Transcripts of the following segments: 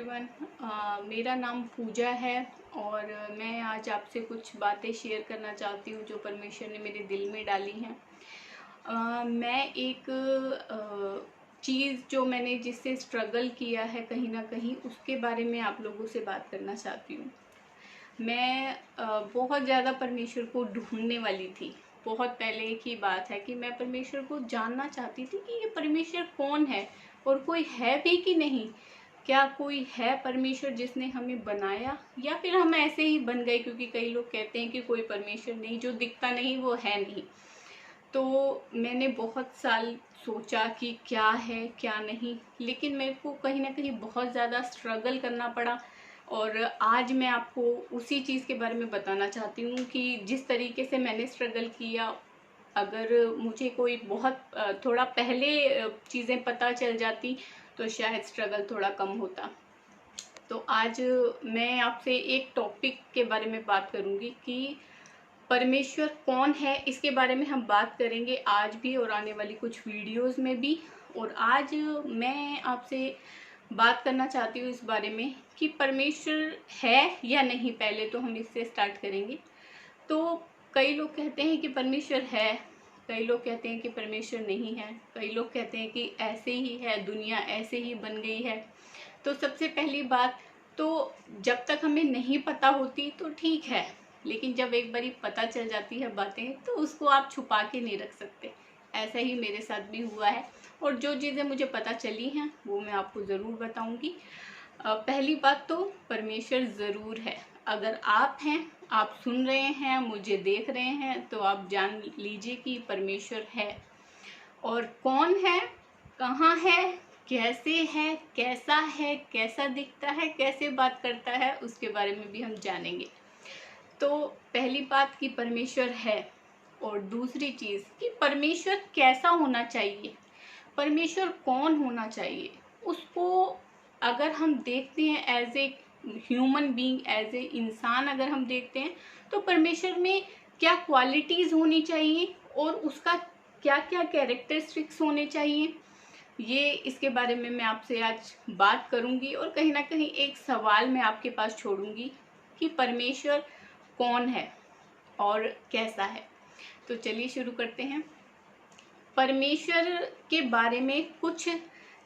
Everyone. मेरा नाम पूजा है और मैं आज आपसे कुछ बातें शेयर करना चाहती हूँ जो परमेश्वर ने मेरे दिल में डाली हैं। मैं एक चीज़ जो मैंने जिससे स्ट्रगल किया है कहीं ना कहीं उसके बारे में आप लोगों से बात करना चाहती हूँ। मैं बहुत ज़्यादा परमेश्वर को ढूंढने वाली थी। बहुत पहले की बात है कि मैं परमेश्वर को जानना चाहती थी कि ये परमेश्वर कौन है और कोई है भी कि नहीं। क्या कोई है परमेश्वर जिसने हमें बनाया या फिर हम ऐसे ही बन गए, क्योंकि कई लोग कहते हैं कि कोई परमेश्वर नहीं, जो दिखता नहीं वो है नहीं। तो मैंने बहुत साल सोचा कि क्या है क्या नहीं, लेकिन मेरे को कहीं ना कहीं बहुत ज़्यादा स्ट्रगल करना पड़ा। और आज मैं आपको उसी चीज़ के बारे में बताना चाहती हूँ कि जिस तरीके से मैंने स्ट्रगल किया, अगर मुझे कोई बहुत थोड़ा पहले चीज़ें पता चल जाती तो शायद स्ट्रगल थोड़ा कम होता। तो आज मैं आपसे एक टॉपिक के बारे में बात करूँगी कि परमेश्वर कौन है। इसके बारे में हम बात करेंगे आज भी और आने वाली कुछ वीडियोस में भी। और आज मैं आपसे बात करना चाहती हूँ इस बारे में कि परमेश्वर है या नहीं। पहले तो हम इससे स्टार्ट करेंगे। तो कई लोग कहते हैं कि परमेश्वर है, कई लोग कहते हैं कि परमेश्वर नहीं है, कई लोग कहते हैं कि ऐसे ही है, दुनिया ऐसे ही बन गई है। तो सबसे पहली बात तो जब तक हमें नहीं पता होती तो ठीक है, लेकिन जब एक बारी पता चल जाती है बातें तो उसको आप छुपा के नहीं रख सकते। ऐसा ही मेरे साथ भी हुआ है और जो चीज़ें मुझे पता चली हैं वो मैं आपको ज़रूर बताऊंगी। पहली बात तो परमेश्वर ज़रूर है। अगर आप हैं, आप सुन रहे हैं, मुझे देख रहे हैं, तो आप जान लीजिए कि परमेश्वर है। और कौन है, कहाँ है, कैसे है, कैसा दिखता है, कैसे बात करता है, उसके बारे में भी हम जानेंगे। तो पहली बात कि परमेश्वर है, और दूसरी चीज़ कि परमेश्वर कैसा होना चाहिए, परमेश्वर कौन होना चाहिए। उसको अगर हम देखते हैं as a human being, as a इंसान अगर हम देखते हैं तो परमेश्वर में क्या क्वालिटीज़ होनी चाहिए और उसका क्या क्या कैरेक्टरिस्टिक्स होने चाहिए, ये इसके बारे में मैं आपसे आज बात करूंगी। और कहीं ना कहीं एक सवाल मैं आपके पास छोड़ूंगी कि परमेश्वर कौन है और कैसा है। तो चलिए शुरू करते हैं। परमेश्वर के बारे में कुछ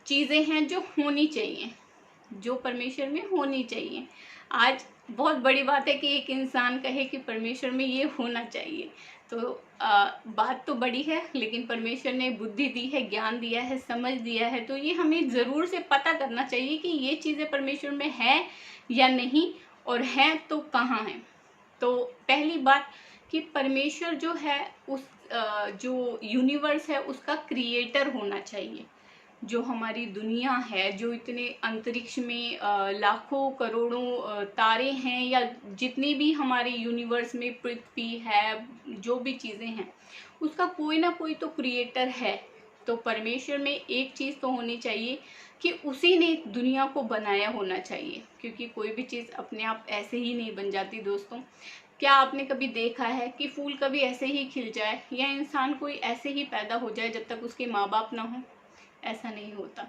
चीज़ें हैं जो होनी चाहिए, जो परमेश्वर में होनी चाहिए। आज बहुत बड़ी बात है कि एक इंसान कहे कि परमेश्वर में ये होना चाहिए, तो बात तो बड़ी है, लेकिन परमेश्वर ने बुद्धि दी है, ज्ञान दिया है, समझ दिया है, तो ये हमें ज़रूर से पता करना चाहिए कि ये चीज़ें परमेश्वर में है या नहीं, और हैं तो कहाँ हैं। तो पहली बात कि परमेश्वर जो है उस जो यूनिवर्स है उसका क्रिएटर होना चाहिए। जो हमारी दुनिया है, जो इतने अंतरिक्ष में लाखों करोड़ों तारे हैं, या जितनी भी हमारे यूनिवर्स में पृथ्वी है, जो भी चीज़ें हैं, उसका कोई ना कोई तो क्रिएटर है। तो परमेश्वर में एक चीज़ तो होनी चाहिए कि उसी ने दुनिया को बनाया होना चाहिए, क्योंकि कोई भी चीज़ अपने आप ऐसे ही नहीं बन जाती दोस्तों। क्या आपने कभी देखा है कि फूल कभी ऐसे ही खिल जाए, या इंसान कोई ऐसे ही पैदा हो जाए जब तक उसके माँ बाप ना हो? ऐसा नहीं होता।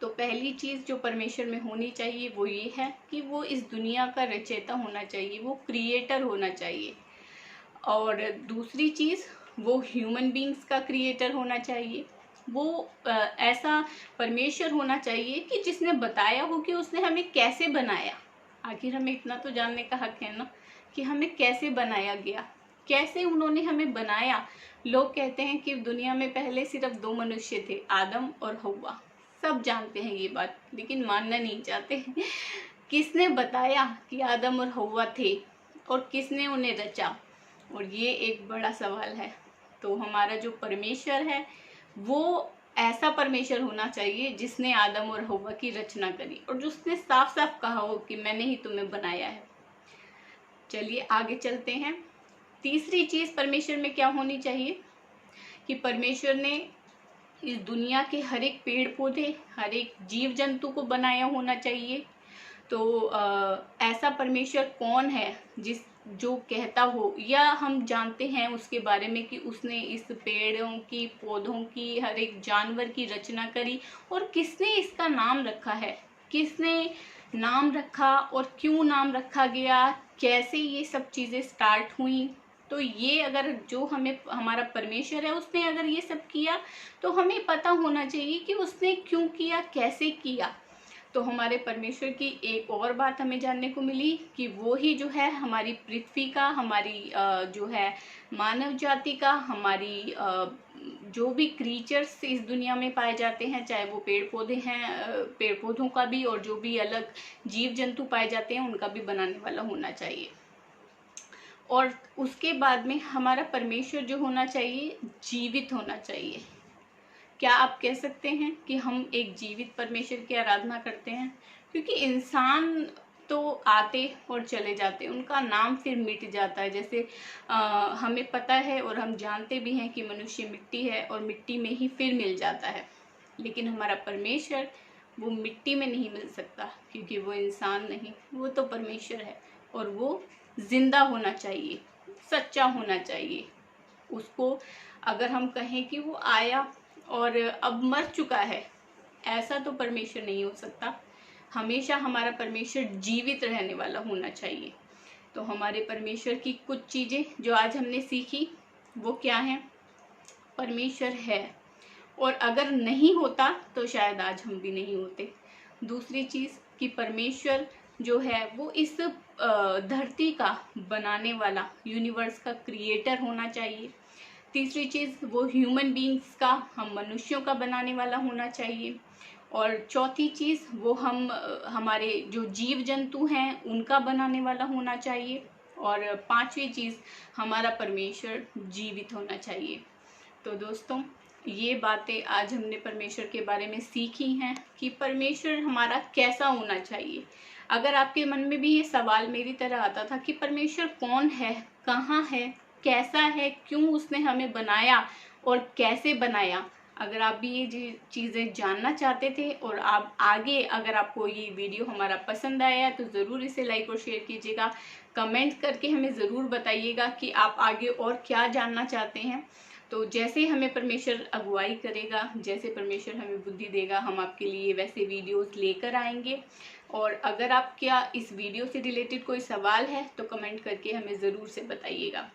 तो पहली चीज़ जो परमेश्वर में होनी चाहिए वो ये है कि वो इस दुनिया का रचयिता होना चाहिए, वो क्रिएटर होना चाहिए। और दूसरी चीज़, वो ह्यूमन बींग्स का क्रिएटर होना चाहिए। वो ऐसा परमेश्वर होना चाहिए कि जिसने बताया हो कि उसने हमें कैसे बनाया। आखिर हमें इतना तो जानने का हक है ना कि हमें कैसे बनाया गया, कैसे उन्होंने हमें बनाया। लोग कहते हैं कि दुनिया में पहले सिर्फ 2 मनुष्य थे, आदम और हव्वा। सब जानते हैं ये बात, लेकिन मानना नहीं चाहते। किसने बताया कि आदम और हव्वा थे और किसने उन्हें रचा, और ये एक बड़ा सवाल है। तो हमारा जो परमेश्वर है वो ऐसा परमेश्वर होना चाहिए जिसने आदम और हव्वा की रचना करी और जिसने साफ साफ कहा हो कि मैंने ही तुम्हें बनाया है। चलिए आगे चलते हैं। तीसरी चीज़ परमेश्वर में क्या होनी चाहिए कि परमेश्वर ने इस दुनिया के हर एक पेड़ पौधे, हर एक जीव जंतु को बनाया होना चाहिए। तो ऐसा परमेश्वर कौन है जो कहता हो, या हम जानते हैं उसके बारे में कि उसने इस पेड़ों की, पौधों की, हर एक जानवर की रचना करी, और किसने इसका नाम रखा है, किसने नाम रखा और क्यों नाम रखा गया, कैसे ये सब चीज़ें स्टार्ट हुई। तो ये अगर जो हमें हमारा परमेश्वर है उसने अगर ये सब किया तो हमें पता होना चाहिए कि उसने क्यों किया, कैसे किया। तो हमारे परमेश्वर की एक और बात हमें जानने को मिली कि वो ही जो है हमारी पृथ्वी का, हमारी जो है मानव जाति का, हमारी जो भी क्रीचर्स इस दुनिया में पाए जाते हैं, चाहे वो पेड़ पौधे हैं, पेड़ पौधों का भी, और जो भी अलग जीव जंतु पाए जाते हैं उनका भी बनाने वाला होना चाहिए। और उसके बाद में हमारा परमेश्वर जो होना चाहिए जीवित होना चाहिए। क्या आप कह सकते हैं कि हम एक जीवित परमेश्वर की आराधना करते हैं? क्योंकि इंसान तो आते और चले जाते, उनका नाम फिर मिट जाता है। जैसे हमें पता है और हम जानते भी हैं कि मनुष्य मिट्टी है और मिट्टी में ही फिर मिल जाता है, लेकिन हमारा परमेश्वर वो मिट्टी में नहीं मिल सकता, क्योंकि वो इंसान नहीं, वो तो परमेश्वर है और वो जिंदा होना चाहिए, सच्चा होना चाहिए। उसको अगर हम कहें कि वो आया और अब मर चुका है, ऐसा तो परमेश्वर नहीं हो सकता। हमेशा हमारा परमेश्वर जीवित रहने वाला होना चाहिए। तो हमारे परमेश्वर की कुछ चीज़ें जो आज हमने सीखी वो क्या हैं? परमेश्वर है, और अगर नहीं होता तो शायद आज हम भी नहीं होते। दूसरी चीज़ कि परमेश्वर जो है वो इस धरती का बनाने वाला, यूनिवर्स का क्रिएटर होना चाहिए। तीसरी चीज़ वो ह्यूमन बीइंग्स का, हम मनुष्यों का बनाने वाला होना चाहिए। और चौथी चीज़ वो हमारे जो जीव जंतु हैं उनका बनाने वाला होना चाहिए। और पांचवी चीज़ हमारा परमेश्वर जीवित होना चाहिए। तो दोस्तों, ये बातें आज हमने परमेश्वर के बारे में सीखी हैं कि परमेश्वर हमारा कैसा होना चाहिए। अगर आपके मन में भी ये सवाल मेरी तरह आता था कि परमेश्वर कौन है, कहाँ है, कैसा है, क्यों उसने हमें बनाया और कैसे बनाया, अगर आप भी ये चीज़ें जानना चाहते थे और आप आगे अगर आपको ये वीडियो हमारा पसंद आया तो ज़रूर इसे लाइक और शेयर कीजिएगा। कमेंट करके हमें ज़रूर बताइएगा कि आप आगे और क्या जानना चाहते हैं। तो जैसे हमें परमेश्वर अगुवाई करेगा, जैसे परमेश्वर हमें बुद्धि देगा, हम आपके लिए वैसे वीडियोस लेकर आएंगे। और अगर आप क्या इस वीडियो से रिलेटेड कोई सवाल है तो कमेंट करके हमें ज़रूर से बताइएगा।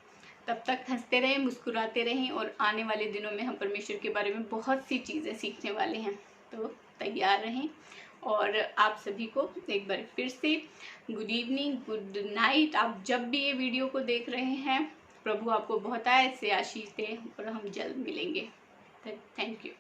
तब तक हंसते रहें, मुस्कुराते रहें, और आने वाले दिनों में हम परमेश्वर के बारे में बहुत सी चीज़ें सीखने वाले हैं। तो तैयार रहें। और आप सभी को एक बार फिर से गुड इवनिंग, गुड नाइट। आप जब भी ये वीडियो को देख रहे हैं, प्रभु आपको बहुत ऐसे आशीष दे और हम जल्द मिलेंगे। Thank you.